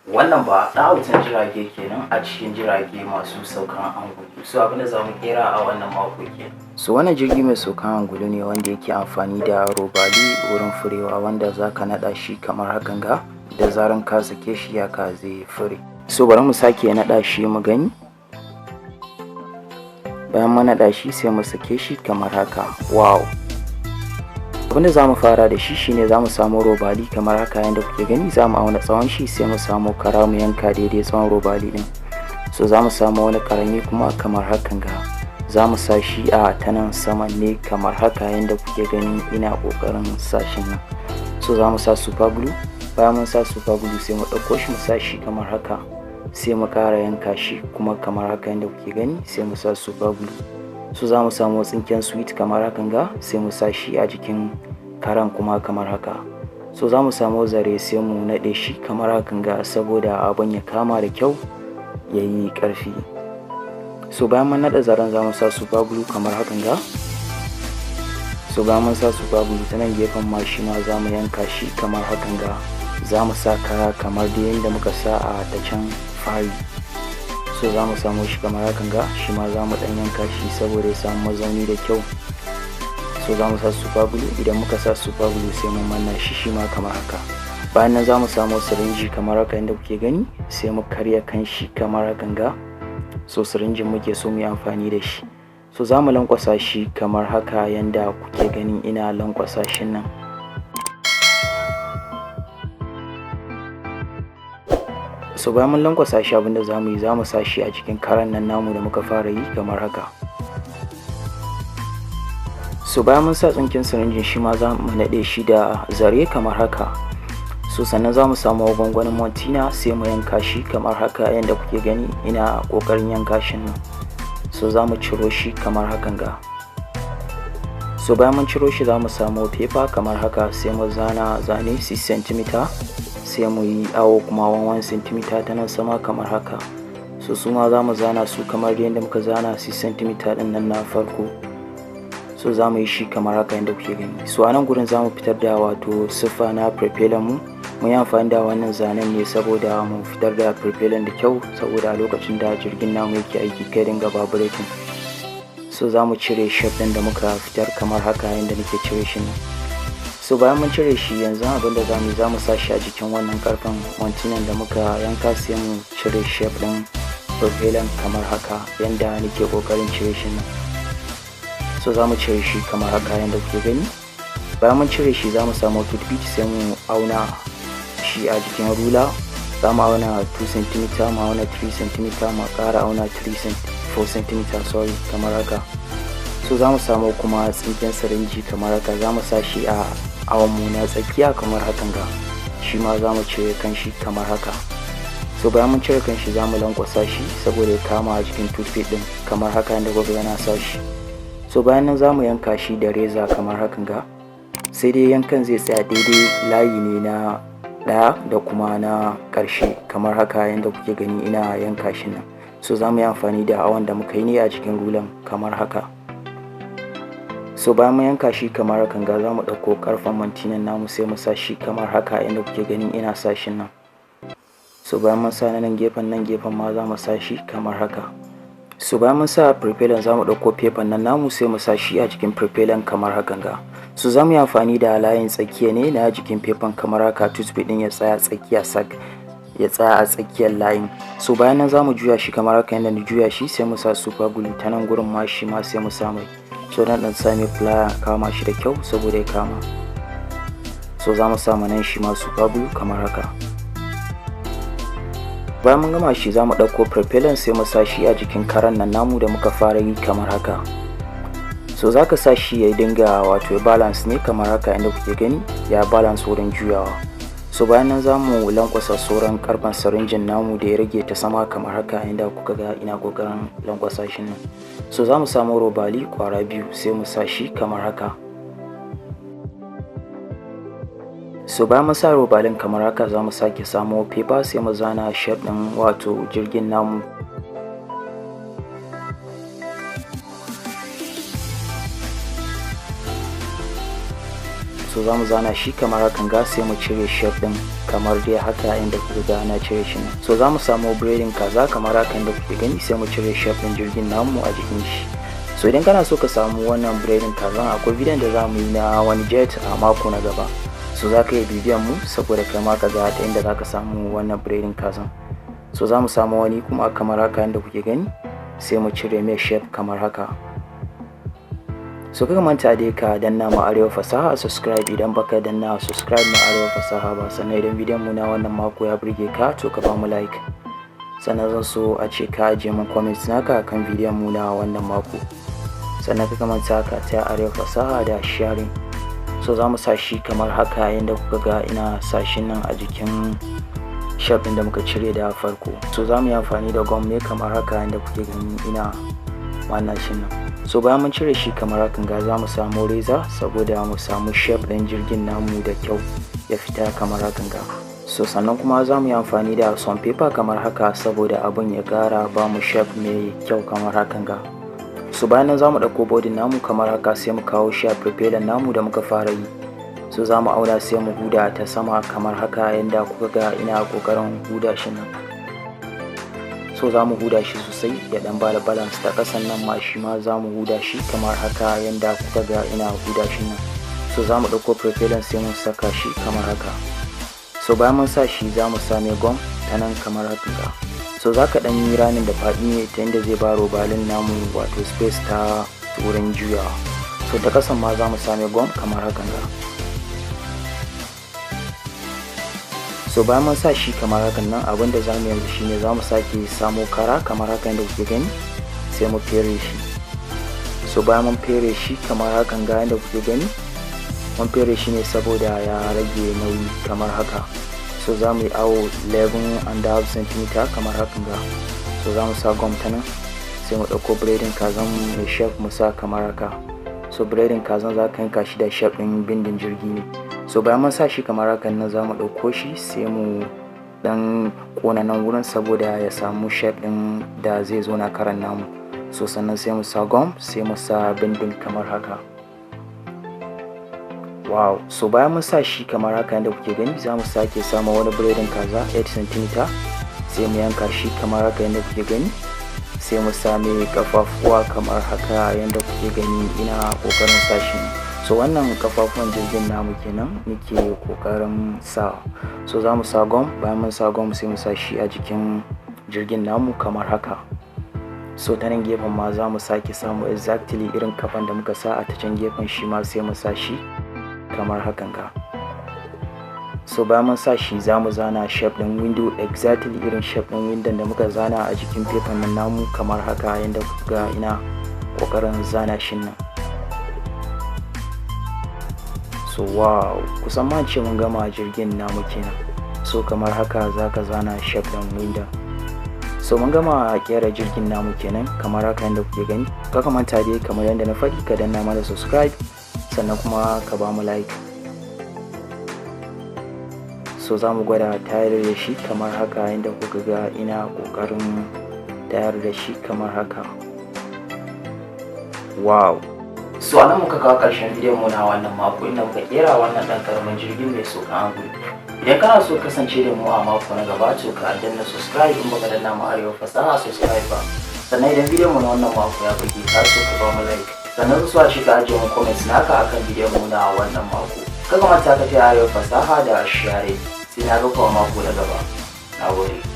Wannan ba ɗawutan jirage kenan a cikin jirage masu saukan angulu. So abinda za mu kera a wannan mako kenan. So wannan jirgi mai saukan angulu ne wanda yake amfani da robali wurin furewa, wanda za ka naɗa shi kamar hakan ga, da zaran ka sake shi ya ka zai fure. So bari mu sake naɗa shi mu gani. Bayan mun naɗa shi sai mu sake shi kamar haka. Wow! Abinda za mu fara da shi shine za mu samu robali kamar haka yadda kuke gani. Za mu auna tsawon shi sai mu samu kara mu yanka daidai tsawon robali din. So za mu samu wani karami kuma kamar hakan ga, za mu sa shi a tanan saman ne kamar haka yadda kuke gani ina kokarin sashin nan. So za mu sa super glue. Bayan mun sa super glue sai mu ɗauko shi mu sa shi kamar haka, sai mu ƙara yanka shi kuma kamar haka yadda kuke gani, sai mu sa super glue. So za mu samu tsinken sweet kamar hakan ga, sai mu sa shi a jikin karan kuma kamar haka. So za mu samu zare sai mu naɗe shi kamar hakan ga, saboda abin ya kama da kyau ya yi ƙarfi. So bayan mun naɗa zaren za mu sa super glue kamar hakan ga. So bayan mun sa super glue ta nan gefen ma shi ma za mu yanka shi kamar hakan ga. Za mu sa kara kamar da yadda muka sa a ta can fari. So za mu samu shi kamar hakan ga, shi ma za mu ɗan yanka shi saboda ya samu mazauni da kyau. So za mu sa super glue. Idan muka sa super glue sai mu manna shi ma kamar haka. Bayan nan za mu samu sirinji kamar haka yadda kuke gani, sai mu karya kan shi kamar hakan ga. So sirinjin muke so mu yi amfani da shi. So za mu lankwasa shi kamar haka yadda kuke gani ina lankwasa shi nan. So bayan mun lankwasa shi, abinda za mu yi, za mu sa shi a cikin karan nan namu da muka fara yi kamar haka. So bayan mun sa tsinken sirinjin shi ma za mu naɗe shi da zare kamar haka. So sannan za mu samu gwangwanin maltina sai mu yanka shi kamar haka yadda kuke gani ina ƙoƙarin yanka shi nan. So za mu ciro shi kamar hakan ga. So bayan mun ciro shi za mu samu paper kamar haka, sai mu zana zane 6 cm, sai mu yi awo kuma 1 cm ta nan sama kamar haka. So su ma za mu zana su kamar yadda muka zana 6 cm ɗin nan na farko. So za mu yi shi kamar haka yadda kuke gani. So a nan gurin za mu fitar da wato siffa na propeller mu. Mun yi amfani da wannan zanen ne saboda mu fitar da propeller da kyau, saboda a lokacin da jirgin namu yake aiki kai dinga vibrating. So za mu cire shape ɗin da muka fitar kamar haka yadda nake cire shi ne. So bayan mun cire shi, yanzu abinda za mu sa shi a jikin wannan karfen mantinan da muka yanka, sai mu cire shape ɗin propeller kamar haka yadda nake kokarin cire shi nan. So za mu cire shi kamar haka yadda kuke gani. Bayan mun cire shi za mu samu toothpick sai mu auna shi a jikin rula. Za mu auna 2 cm, mu auna 3 cm, mu ƙara auna 4 cm sorry kamar haka. So za mu samu kuma tsinken sirinji kamar haka, za mu sa shi a awon mu na tsakiya kamar hakan ga. Shi ma za mu cire kan shi kamar haka. So bayan mun cire kan shi za mu lankwasa shi saboda ya kama a jikin toothpick din kamar haka yadda gobe yana sa shi. So bayan nan za mu yanka shi da reza kamar hakan ga. Sai dai yankan zai tsaya daidai layi ne na ɗaya da kuma na ƙarshe kamar haka yadda kuke gani ina yanka shi nan. So za mu yi amfani da awon da muka yi ne a cikin rulan kamar haka. So bayan mu yanka shi kamar hakan ga, za mu ɗauko ƙarfen mantinan namu sai mu sa shi kamar haka yadda kuke gani ina sa shi nan. So bayan mun sa nan gefen ma za mu sa shi kamar haka. So bayan mun sa propeller za mu ɗauko paper nan namu sai mu sa shi a jikin propeller kamar hakan ga. So za mu yi amfani da layin tsakiya ne na jikin paper kamar haka, toothpick ɗin ya tsaya tsakiya sak, ya tsaya a tsakiyar layin. So bayan nan za mu juya shi kamar haka yadda na juya shi, sai mu sa super glue ta nan gurin ma shi ma sai mu sa mai. So nan ɗan sami plier kama shi da kyau saboda ya kama. So za mu sa nan shi ma super glue kamar haka. Bayan mun gama shi za mu ɗauko propeller sai mu sa shi a jikin karan nan namu da muka fara yi kamar haka. So za ka sa shi ya dinga wato ya balance ne kamar haka yadda kuke gani ya balance wurin juyawa. So bayan nan za mu lankwasa sauran karfen sirinjin namu da ya rage ta sama kamar haka yadda kuka ga ina kokarin lankwasa shi nan. So za mu samu robali kwara biyu sai mu sa shi kamar haka. So bayan mun sa robalin kamar haka za mu sake samo paper sai mu zana shape ɗin wato jirgin namu. So so za mu zana shi kamar hakan ga, sai mu cire shape din kamar dai haka inda kuka ga ana cire shi nan. So za mu samu biredin kaza kamar haka inda kuke gani, sai mu cire shape din jirgin namu a jikin shi. So idan kana so ka samu wannan biredin kaza, akwai bidiyon da za mu yi na wani jet a mako na gaba, so za ka yi bibiyan mu saboda kai ma ka ga ta inda za ka samu wannan biredin kazan. So za mu samu wani kuma kamar haka inda kuke gani, sai mu cire mai shape kamar haka. So kaga manta dai ka danna mu Arewa Fasaha subscribe idan baka danna subscribe mu Arewa Fasaha ba, sannan idan bidiyon mu na wannan mako ya burge ka to ka ba mu like, sannan zan so a ce ka ajiye min comments naka kan bidiyon mu na wannan mako, sannan kaga manta ka ta Arewa Fasaha da sharing. So za mu sa shi kamar haka yanda kuka ga ina sa shi nan a jikin shape da muka cire da farko. So za mu yi amfani da gum ne kamar haka yanda kuke gani ina wannan shi nan. So bayan mun cire shi kamar hakan ga, za mu samu reza saboda mu samu shape ɗin jirgin namu da kyau ya fita kamar hakan ga. So sannan kuma za mu yi amfani da some paper kamar haka saboda abun ya ƙara ba mu shape mai kyau kamar hakan ga. So bayan nan za mu ɗauko body namu kamar haka, sai mu kawo shi a propeller namu da muka fara yi. So za mu auna sai mu huda ta sama kamar haka yanda kuka ga ina ƙoƙarin huda shi nan. So za mu huda shi sosai ya dan bada balance ta kasan nan ma, shi ma za mu huda shi kamar haka yanda kuka ga ina huda shi nan. So za mu ɗauko propeller sai mun saka shi kamar haka. So bayan mun sa shi za mu same gum ta nan kamar haka ga. So za ka ɗan yi ranin da faɗi ne ta yanda zai ba robalin namu wato space ta wurin juyawa. So ta kasan ma za mu same gum kamar haka ga. So bayan mun sa shi kamar hakan nan, abin da zamu yanzu shine zamu sake samo kara kamar haka yanda kuke gani, sai mu fere shi. So bayan mun fere shi kamar hakan ga yanda kuke gani, mun fere shi ne saboda ya rage nauyi kamar haka. So zamu yi awo 11.5 cm kamar hakan ga. So zamu sa gum ta nan, sai mu ɗauko biredin kazan mai shape mu sa kamar haka. So biredin kazan za ka yanka shi da shape ɗin bindin jirgi ne. So bayan mun sa shi kamar hakan nan, za mu ɗauko shi sai mu dan ƙona nan wurin saboda ya samu shape ɗin da zai zo na karan namu. So sannan sai mu sa gum, sai mu sa bindin kamar haka. Wow, so bayan mun sa shi kamar haka yadda kuke gani, za mu sake samu wani biredin kaza 8 cm, sai mu yanka shi kamar haka yadda kuke gani, sai mu same kafafuwa kamar haka yadda kuke gani ina ƙoƙarin sa shi. So wannan kafafuwan jirgin namu kenan muke kokarin sa. So za mu sa gum, bayan mun sa gum sai mu sa shi a jikin jirgin namu kamar haka. So ta nan gefen ma za mu sake samu exactly irin kafan da muka sa a ta can gefen, shi ma sai mu sa shi kamar hakan ga. So bayan mun sa shi za mu zana shape ɗin window exactly irin shape ɗin window da muka zana a jikin paper nan namu kamar haka yanda kuka ga ina kokarin zana shi nan. So wow, kusan ma ce mun gama jirgin namu kenan. So kamar haka za ka zana shape ɗin window. So mun gama kera jirgin namu kenan kamar haka yadda kuke gani. Ka manta dai kamar yadda na faɗi ka danna mana subscribe, sannan kuma ka ba mu like. So za mu gwada tayar da shi kamar haka yadda kuka ga ina ƙoƙarin tayar da shi kamar haka. Wow. So anan muka kawo ƙarshen bidiyon mu na wannan mako, inda muka kera wannan ɗan ƙaramin jirgin mai saukan angulu. Idan kana so kasance da mu a mako na gaba, to ka danna subscribe in baka danna mu Arewa Fasaha subscribe ba. Sannan idan bidiyon mu na wannan mako ya burge ka, so ka ba mu like. Sannan zuwa shi ka ajiye mu comments naka akan bidiyon mu na wannan mako. Ka manta ka ta Arewa Fasaha da share. Sai na ga kuma mako na gaba. Na gode.